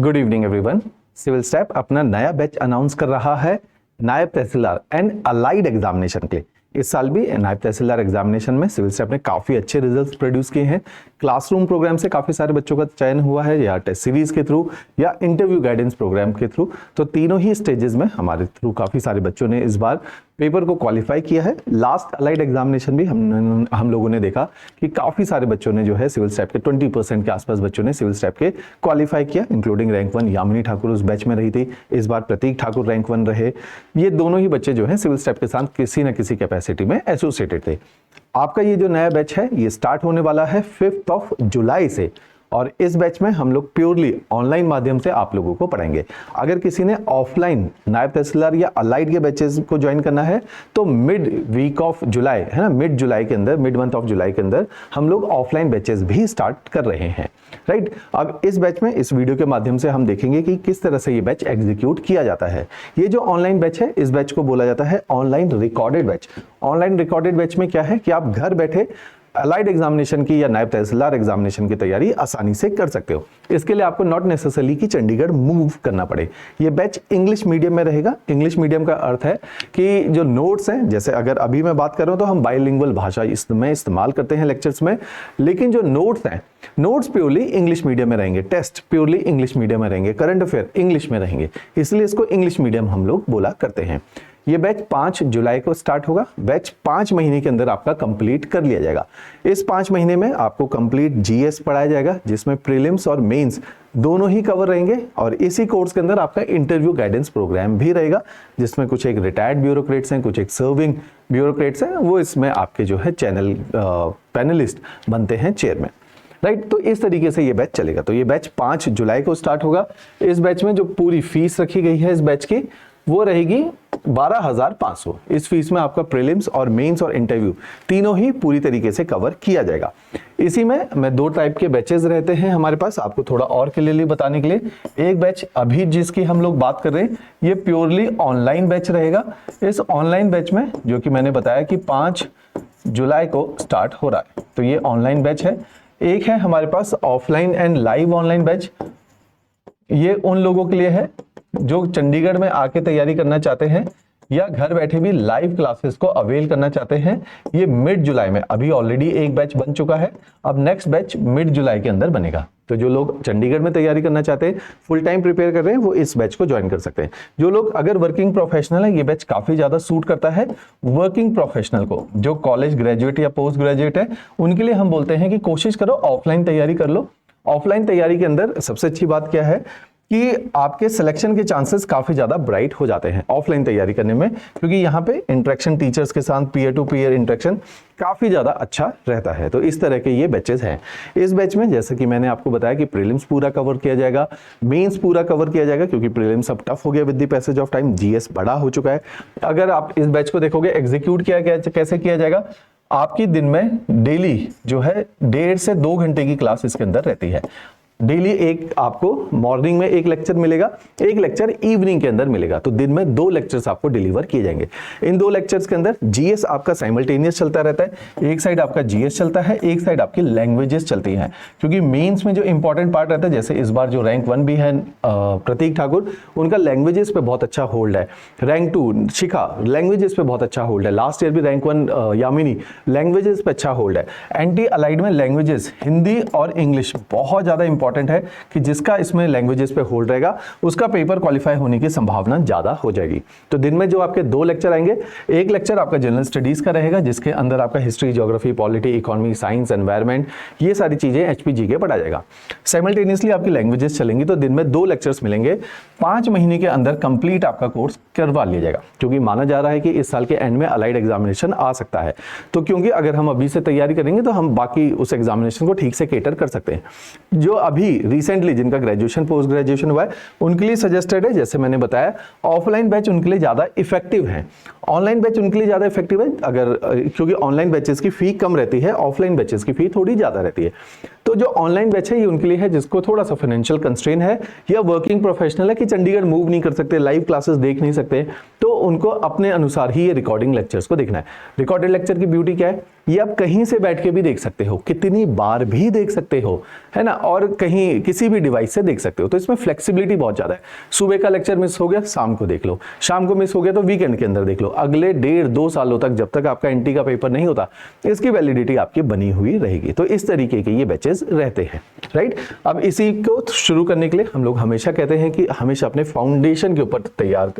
Good evening everyone. Civil step अपना नया batch announce कर रहा है नायब तहसीलदार एंड अलाइड एग्जामिनेशन के लिए। इस साल भी नायब तहसीलदार एग्जामिनेशन में सिविल स्टेप ने काफी अच्छे रिजल्ट्स प्रोड्यूस किए हैं। क्लासरूम प्रोग्राम से काफी सारे बच्चों का चयन हुआ है, या टेस्ट सीरीज के थ्रू या इंटरव्यू गाइडेंस प्रोग्राम के थ्रू। तो तीनों ही स्टेजेस में हमारे थ्रू काफी सारे बच्चों ने इस बार पेपर को क्वालिफाई किया है। लास्ट अलाइड एग्जामिनेशन भी हम लोगों ने देखा कि काफी सारे बच्चों ने जो है सिविल स्टेप के 20% के आसपास बच्चों ने सिविल स्टेप के क्वालिफाई किया, इंक्लूडिंग रैंक 1 यामिनी ठाकुर उस बैच में रही थी। इस बार प्रतीक ठाकुर रैंक 1 रहे। ये दोनों ही बच्चे जो है सिविल स्टेप के साथ किसी न किसी कैपेसिटी में एसोसिएटेड थे। आपका ये जो नया बैच है ये स्टार्ट होने वाला है 5 जुलाई से, और इस बैच में हम लोग प्योरली ऑनलाइन माध्यम से आप लोगों को पढ़ाएंगे। अगर किसी ने ऑफलाइन नायब तहसीलदार या अलाइड के बैचेस को ज्वाइन करना है तो मिड वीक ऑफ जुलाई है ना, मिड जुलाई के अंदर, मिड मंथ ऑफ जुलाई के अंदर हम लोग ऑफलाइन बैचेस भी स्टार्ट कर रहे हैं, राइट। अब इस बैच में इस वीडियो के माध्यम से हम देखेंगे कि किस तरह से ये बैच एग्जीक्यूट किया जाता है। ये जो ऑनलाइन बैच है इस बैच को बोला जाता है online recorded batch. Online recorded batch में क्या है कि आप घर बैठे अलाइड एग्जामिनेशन की या नायब तहसीलदार एग्जामिनेशन की तैयारी आसानी से कर सकते हो। इसके लिए आपको नॉट नेसेसरली कि चंडीगढ़ मूव करना पड़े। ये बैच इंग्लिश मीडियम में रहेगा। इंग्लिश मीडियम का अर्थ है कि जो नोट्स हैं, जैसे अगर अभी मैं बात कर रहा हूं तो हम बाइलिंगुअल भाषा इसमें इस्तेमाल करते हैं लेक्चर्स में, लेकिन जो नोट्स हैं, नोट्स प्योरली इंग्लिश मीडियम में रहेंगे, टेस्ट प्योरली इंग्लिश मीडियम में रहेंगे, करंट अफेयर इंग्लिश में रहेंगे, इसलिए इसको इंग्लिश मीडियम हम लोग बोला करते हैं। ये बैच 5 जुलाई को स्टार्ट होगा। बैच 5 महीने के अंदर आपका कंप्लीट कर लिया जाएगा। इस 5 महीने में आपको कंप्लीट जीएस पढ़ाया जाएगा, जिसमें प्रीलिम्स और मेंस दोनों ही कवर रहेंगे, और इसी कोर्स के अंदर आपका इंटरव्यू गाइडेंस प्रोग्राम भी रहेगा, जिसमें कुछ एक रिटायर्ड ब्यूरोक्रेट्स हैं, कुछ एक सर्विंग ब्यूरोक्रेट्स हैं, वो इसमें आपके जो है चैनल पैनलिस्ट बनते हैं चेयरमैन, राइट। तो इस तरीके से ये बैच चलेगा। तो ये बैच 5 जुलाई को स्टार्ट होगा। इस बैच में जो पूरी फीस रखी गई है इस बैच की वो रहेगी 12,500। इस फीस में आपका प्रीलिम्स और मेंस और इंटरव्यू तीनों ही पूरी तरीके से कवर किया जाएगा। इसी में 2 टाइप के बैचेस रहते हैं हमारे पास, आपको थोड़ा और क्लियरली बताने के लिए। एक बैच अभी जिसकी हम लोग बात कर रहे हैं ये प्योरली ऑनलाइन बैच रहेगा। इस ऑनलाइन बैच में जो कि मैंने बताया कि 5 जुलाई को स्टार्ट हो रहा है, तो ये ऑनलाइन बैच है। एक है हमारे पास offline and live online batch. ये उन लोगों के लिए है जो चंडीगढ़ में आके तैयारी करना चाहते हैं या घर बैठे भी लाइव क्लासेस को अवेल करना चाहते हैं। ये मिड जुलाई में, अभी ऑलरेडी एक बैच बन चुका है, अब नेक्स्ट बैच मिड जुलाई के अंदर बनेगा। तो जो लोग चंडीगढ़ में तैयारी करना चाहते हैं, फुल टाइम प्रिपेयर कर रहे हैं, वो इस बैच को ज्वाइन कर सकते हैं। जो लोग अगर वर्किंग प्रोफेशनल है, ये बैच काफी ज्यादा सूट करता है वर्किंग प्रोफेशनल को। जो कॉलेज ग्रेजुएट या पोस्ट ग्रेजुएट है उनके लिए हम बोलते हैं कि कोशिश करो ऑफलाइन तैयारी कर लो। ऑफलाइन तैयारी के अंदर सबसे अच्छी बात क्या है कि आपके सिलेक्शन के चांसेस काफी ज्यादा ब्राइट हो जाते हैं ऑफलाइन तैयारी करने में, क्योंकि यहाँ पे इंटरेक्शन टीचर्स के साथ पीयर टू पीयर इंटरेक्शन काफी ज्यादा अच्छा रहता है। तो इस तरह के ये बैचेस हैं। इस बैच में जैसे कि मैंने आपको बताया कि प्रीलिम्स पूरा कवर किया जाएगा, मेंस पूरा कवर किया जाएगा, क्योंकि प्रीलिम्स अब टफ हो गया with the passage of time, GS बड़ा हो चुका है। अगर आप इस बैच को देखोगे एग्जीक्यूट कैसे किया जाएगा, आपकी दिन में डेली जो है 1.5 से 2 घंटे की क्लास इसके अंदर रहती है। डेली एक आपको मॉर्निंग में एक लेक्चर मिलेगा, एक लेक्चर इवनिंग के अंदर मिलेगा, तो दिन में 2 लेक्चर्स आपको डिलीवर किए जाएंगे। इन 2 लेक्चर्स के अंदर जीएस आपका साइमल्टेनियस चलता रहता है। एक साइड आपका जीएस चलता है, एक साइड आपकी लैंग्वेजेस चलती हैं, क्योंकि मेंस में जो इंपॉर्टेंट पार्ट रहता है, जैसे इस बार जो रैंक 1 भी है प्रतीक ठाकुर, उनका लैंग्वेजेस पे बहुत अच्छा होल्ड है। रैंक 2 शिखा लैंग्वेजेस पे बहुत अच्छा होल्ड है। लास्ट ईयर भी रैंक 1 यामिनी लैंग्वेजेस पे अच्छा होल्ड है। एंटी अलाइड में लैंग्वेजेस हिंदी और इंग्लिश बहुत ज्यादा इंपॉर्टेंट है कि जिसका इसमें लैंग्वेजेस पे होल्ड रहेगा उसका पेपर क्वालिफाई होने की संभावना ज्यादा हो जाएगी। तो दिन में जो आपके 2 लेक्चर आएंगे, एक लेक्चर आपका जनरल स्टडीज का रहेगा, जिसके अंदर आपका history, geography, polity, economy, science, environment, ये सारी चीजें एचपीजी के पढ़ा जाएगा। साइमल्टेनियसली आपकी लैंग्वेजेस चलेंगी, तो दिन में 2 लेक्चर्स मिलेंगे। 5 महीने के अंदर कंप्लीट आपका कोर्स करवा लिया जाएगा, क्योंकि माना जा रहा है कि इस साल के एंड में अलाइड एग्जामिनेशन आ सकता है। तो क्योंकि अगर हम अभी से तैयारी करेंगे तो हम बाकी उस एग्जामिनेशन को ठीक से केटर कर सकते हैं। जो अभी रिसेंटली जिनका ग्रेजुएशन पोस्ट ग्रेजुएशन हुआ है उनके लिए सजेस्टेड है, जैसे मैंने बताया ऑफलाइन बैच उनके लिए ज्यादा इफेक्टिव है, ऑनलाइन बैच उनके लिए ज्यादा इफेक्टिव है। अगर क्योंकि ऑनलाइन बैचेस की फी कम रहती है, ऑफलाइन बैचेस की फी थोड़ी ज्यादा रहती है। तो जो ऑनलाइन बैच है ये उनके लिए है जिसको थोड़ा सा फाइनेंशियल कंस्ट्रेन है या वर्किंग प्रोफेशनल है कि चंडीगढ़ मूव नहीं कर सकते, लाइव क्लासेस देख नहीं सकते, तो उनको अपने अनुसार ही ये रिकॉर्डिंग लेक्चर्स को देखना है। रिकॉर्डेड लेक्चर की ब्यूटी क्या है, ये आप कहीं से बैठ के भी देख सकते हो, कितनी बार भी देख सकते हो, है ना, और कहीं किसी भी डिवाइस से देख सकते हो। तो इसमें फ्लेक्सिबिलिटी बहुत ज़्यादा है। सुबह का लेक्चर मिस हो गया, शाम को देख लो, शाम को मिस हो गया तो वीकेंड के अंदर देख लो। अगले 1.5-2 सालों तक, जब तक आपका एनटी का पेपर नहीं होता, इसकी वैलिडिटी आपकी बनी हुई रहेगी। तो इस तरीके के ये बैचेस रहते हैं, राइट। अब इसी को शुरू करने के लिए हम लोग हमेशा कहते हैं कि हमेशा अपने फाउंडेशन के ऊपर तैयार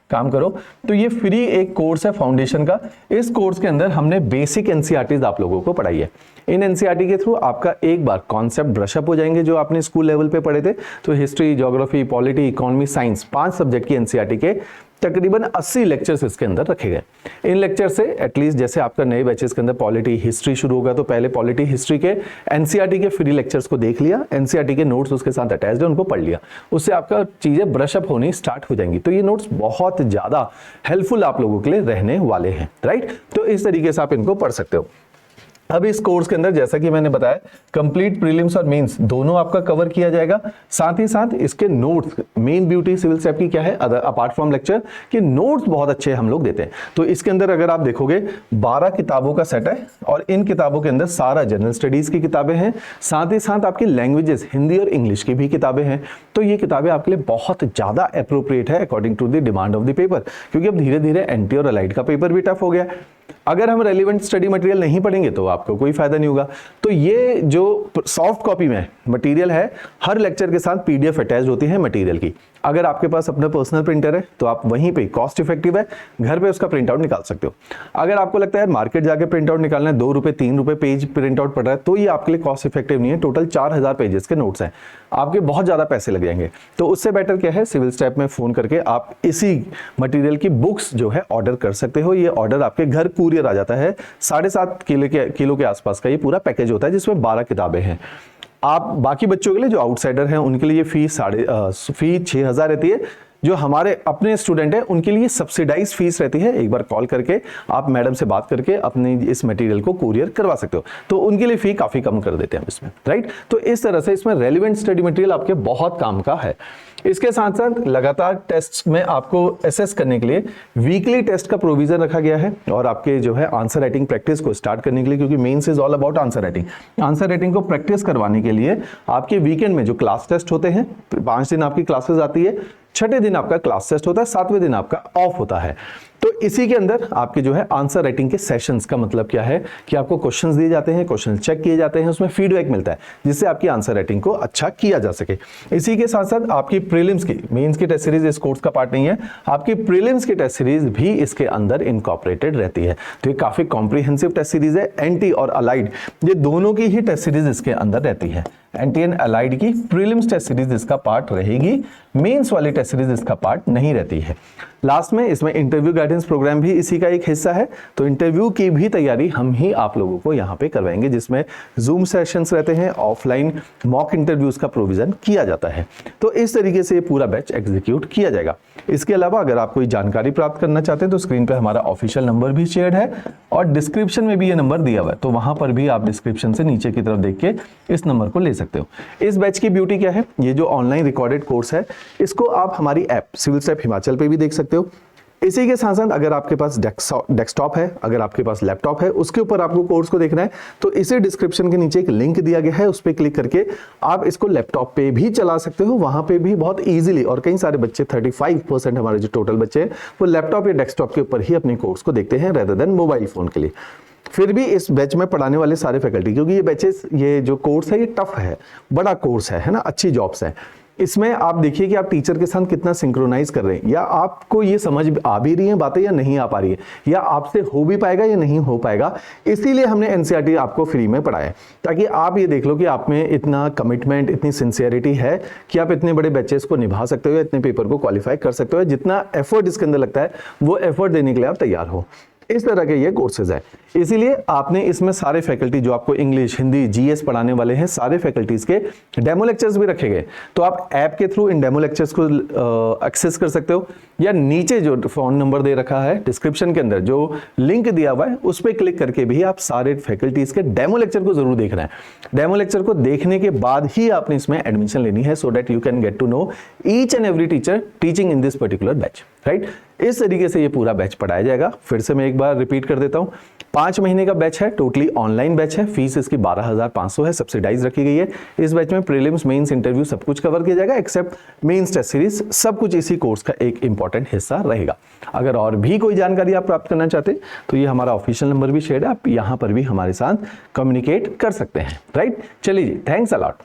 काम करो। तो ये फ्री एक कोर्स है फाउंडेशन का। इस कोर्स के अंदर हमने बेसिक एनसीईआरटीज आप लोगों को पढ़ाई है। इन एनसीईआरटी के थ्रू आपका एक बार कॉन्सेप्ट ब्रशअप हो जाएंगे जो आपने स्कूल लेवल पे पढ़े थे। तो history, geography, polity, economy, science, 5 subject की एनसीईआरटी के तकरीबन 80 लेक्चर्स इसके अंदर रखे गए। इन लेक्चर से एटलीस्ट जैसे आपका नए बैचेस के अंदर पॉलिटी हिस्ट्री शुरू होगा तो पहले पॉलिटी हिस्ट्री के एनसीईआरटी के फ्री लेक्चर्स को देख लिया, एनसीईआरटी के नोट्स उसके साथ अटैच्ड है उनको पढ़ लिया, उससे आपका चीजें ब्रशअप होनी स्टार्ट हो जाएंगी। तो ये नोट्स बहुत ज्यादा हेल्पफुल आप लोगों के लिए रहने वाले हैं, राइट। तो इस तरीके से आप इनको पढ़ सकते हो। अब इस कोर्स के अंदर जैसा कि मैंने बताया कंप्लीट प्रीलिम्स और मेंस दोनों आपका कवर किया जाएगा। साथ ही साथ इसके notes, main beauty civil step की क्या है अपार्ट फ्रॉम लेक्चर, कि नोट्स बहुत अच्छे हम लोग देते हैं। तो इसके अंदर अगर आप देखोगे 12 किताबों का सेट है और इन किताबों के अंदर सारा जनरल स्टडीज की किताबें हैं, साथ ही साथ आपकी लैंग्वेजेस हिंदी और इंग्लिश की भी किताबें हैं। तो ये किताबें आपके लिए बहुत ज्यादा अप्रोप्रिएट है according to the demand of the paper, क्योंकि अब धीरे धीरे एनटी और अलाइड का पेपर भी टफ हो गया। अगर हम रेलिवेंट स्टडी मटेरियल नहीं पढ़ेंगे तो आपको कोई फायदा नहीं होगा। तो ये जो सॉफ्ट कॉपी में मटेरियल है, हर लेक्चर के साथ पीडीएफ अटैच होती है मटेरियल की। अगर आपके पास अपना पर्सनल प्रिंटर है तो आप वहीं पे कॉस्ट इफेक्टिव है, घर पे उसका प्रिंट आउट निकाल सकते हो। अगर आपको लगता है मार्केट जाके प्रिंट आउट निकालना है, 2 रुपए 3 रुपए पेज प्रिंट आउट पड़ रहा है, तो ये आपके लिए कॉस्ट इफेक्टिव नहीं है। टोटल 4000 पेजेस के नोट्स हैं, आपके बहुत ज्यादा पैसे लग जाएंगे। तो उससे बेटर क्या है, सिविल स्टेप में फोन करके आप इसी मटेरियल की बुक्स जो है ऑर्डर कर सकते हो। ये ऑर्डर आपके घर कुरियर आ जाता है। 7.5 किलो के आसपास का ये पूरा पैकेज होता है जिसमें 12 किताबें हैं। आप बाकी बच्चों के लिए जो आउटसाइडर हैं उनके लिए फी 6000 रहती है। जो हमारे अपने स्टूडेंट हैं उनके लिए सब्सिडाइज फीस रहती है। एक बार कॉल करके आप मैडम से बात करके अपनी इस मटेरियल को कुरियर करवा सकते हो, तो उनके लिए फी काफी कम कर देते हैं हम इसमें, राइट। तो इस तरह से इसमें रेलिवेंट स्टडी मटेरियल आपके बहुत काम का है। इसके साथ साथ लगातार टेस्ट में आपको असेस करने के लिए वीकली टेस्ट का प्रोविजन रखा गया है और आपके जो है आंसर राइटिंग प्रैक्टिस को स्टार्ट करने के लिए, क्योंकि mains is all about answer writing. Answer writing को प्रैक्टिस करवाने के लिए आपके वीकेंड में जो क्लास टेस्ट होते हैं, 5 दिन आपकी क्लासेस आती है, 6ठे दिन आपका क्लास टेस्ट होता है, 7वें दिन आपका ऑफ होता है। तो इसी के अंदर आपके जो है आंसर राइटिंग के सेशंस का मतलब क्या है कि आपको क्वेश्चंस दिए जाते हैं, क्वेश्चंस चेक किए जाते हैं, उसमें फीडबैक मिलता है जिससे आपकी आंसर राइटिंग को अच्छा किया जा सके। इसी के साथ साथ आपकी प्रीलिम्स की, मेंस की टेस्ट सीरीज इस कोर्स का पार्ट नहीं है, आपकी प्रीलिम्स की टेस्ट सीरीज भी इसके अंदर इनकॉर्पोरेटेड रहती है। तो ये काफी कॉम्प्रिहेंसिव टेस्ट सीरीज है। एनटी और अलाइड ये दोनों की ही टेस्ट सीरीज इसके अंदर रहती है। एनटी एंड अलाइड की प्रीलिम्स टेस्ट सीरीज इसका पार्ट रहेगी, मेंस वाली टेस्ट सीरीज इसका पार्ट नहीं रहती है। लास्ट में इसमें इंटरव्यू गाइडेंस प्रोग्राम भी इसी का एक हिस्सा है। तो इंटरव्यू की भी तैयारी हम ही आप लोगों को यहाँ पे करवाएंगे, जिसमें जूम सेशंस रहते हैं, ऑफलाइन मॉक इंटरव्यूज का प्रोविजन किया जाता है। तो इस तरीके से ये पूरा बैच एग्जीक्यूट किया जाएगा। इसके अलावा अगर आप कोई जानकारी प्राप्त करना चाहते हैं तो स्क्रीन पे हमारा ऑफिशियल नंबर भी शेयर्ड है और डिस्क्रिप्शन में भी ये नंबर दिया हुआ है, तो वहां पर भी आप डिस्क्रिप्शन से नीचे की तरफ देख के इस नंबर को ले सकते हो। इस बैच की ब्यूटी क्या है, ये जो ऑनलाइन रिकॉर्डेड कोर्स है इसको आप हमारी ऐप सिविल स्टेप हिमाचल पे भी देख सकते हो। इसी के साथ साथ अगर आपके पास डेस्कटॉप है, अगर आपके पास लैपटॉप है, उसके ऊपर आपको कोर्स को देखना है तो इसे डिस्क्रिप्शन के नीचे एक लिंक दिया गया है, उस पर क्लिक करके आप इसको लैपटॉप पे भी चला सकते हो। वहां पे भी बहुत इजीली, और कई सारे बच्चे 35% हमारे जो टोटल बच्चे हैं वो लैपटॉप या डेस्कटॉप के ऊपर ही अपने कोर्स को देखते हैं रेदर देन मोबाइल फोन के लिए। फिर भी इस बैच में पढ़ाने वाले सारे फैकल्टी, क्योंकि ये बैचेस, ये जो कोर्स है ये टफ है, बड़ा कोर्स है ना, अच्छी जॉब्स है। इसमें आप देखिए कि आप टीचर के साथ कितना सिंक्रोनाइज कर रहे हैं, या आपको ये समझ आ भी रही है बातें या नहीं आ पा रही है, या आपसे हो भी पाएगा या नहीं हो पाएगा। इसीलिए हमने एनसीईआरटी आपको फ्री में पढ़ाया, ताकि आप ये देख लो कि आप में इतना कमिटमेंट, इतनी सिंसियरिटी है कि आप इतने बड़े बैचेस को निभा सकते हो या इतने पेपर को क्वालिफाई कर सकते हो। जितना एफर्ट इसके अंदर लगता है वो एफर्ट देने के लिए आप तैयार हो। इस तरह के ये कोर्सेज है। इसीलिए आपने इसमें सारे फैकल्टी जो आपको इंग्लिश, हिंदी, जीएस पढ़ाने वाले हैं, सारे फैकल्टीज के डेमो लेक्चर्स भी रखे गए। तो आप ऐप के थ्रू इन डेमो लेक्चर्स को एक्सेस कर सकते हो, या नीचे जो फोन नंबर दे रखा है डिस्क्रिप्शन के अंदर जो लिंक दिया हुआ है उस पर क्लिक करके भी आप सारे फैकल्टीज के डेमो लेक्चर को जरूर देखना है। डेमो लेक्चर को देखने के बाद ही आपने इसमें एडमिशन लेनी है, so that you can get to know each and every teacher teaching in this particular batch, right. इस तरीके से ये पूरा बैच पढ़ाया जाएगा। फिर से मैं एक बार रिपीट कर देता हूं, 5 महीने का बैच है, टोटली ऑनलाइन बैच है, फीस इसकी 12,500 है, सब्सिडाइज रखी गई है। इस बैच में प्रीलिम्स, मेंस, इंटरव्यू सब कुछ कवर किया जाएगा एक्सेप्ट मेंस टेस्ट सीरीज, सब कुछ इसी कोर्स का एक इंपॉर्टेंट हिस्सा रहेगा। अगर और भी कोई जानकारी आप प्राप्त करना चाहते हैं तो ये हमारा ऑफिशियल नंबर भी शेयर है, आप यहाँ पर भी हमारे साथ कम्युनिकेट कर सकते हैं, राइट। चलिए जी, थैंक्स अ लॉट।